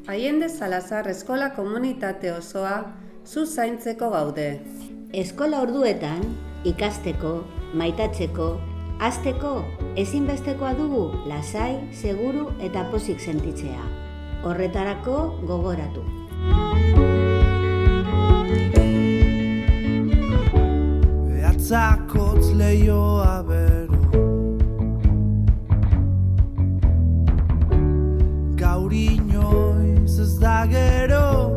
Allende Salazar eskola komunitate osoa zu zaintzeko gaude. Eskola orduetan, ikasteko, maitatzeko, hasteko, ezinbestekoa dugu lasai, seguru eta pozik sentitzea. Horretarako gogoratu. Behatzakotz lehioa bero, gaur inoiz ez da gero,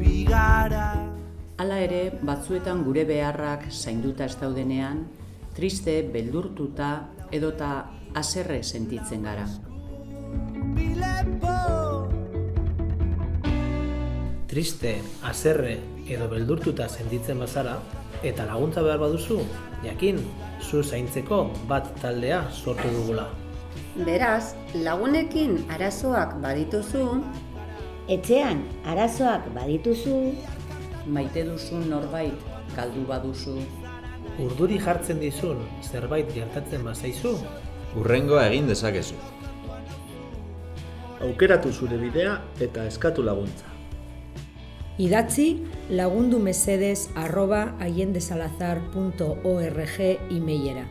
bigara. Hala ere, batzuetan gure beharrak zainduta ez daudenean, triste, beldurtuta edota haserre sentitzen gara. Triste, haserre edo beldurtuta sentitzen bazara eta laguntza behar baduzu, jakin, zu zaintzeko bat taldea sortu dugula. Beraz, lagunekin arazoak badituzu, Etxean arazoak badituzu, Maite duzun norbait galdu baduzu, Urduri jartzen dizun zerbait gertatzen bazaizu, Hurrengoa egin dezakezu. Aukeratu zure bidea eta eskatu laguntza. Idatzi lagundu mesedez @allendesalazar.org emailera.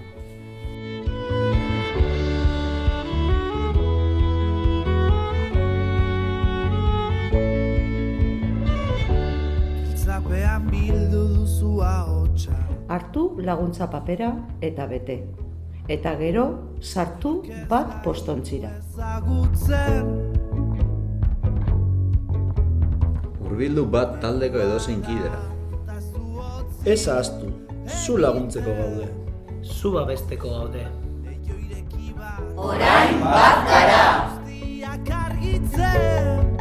Zapean bildu duzu ahotsa, hartu laguntza papera eta bete. Eta gero, sartu bat postontzira. ezagutzen. Hurbildu bat taldeko edozein kidera. Ez ahaztu, zu laguntzeko gaude. zu babesteko gaude. Orain bat gara. Guztiak argitzen.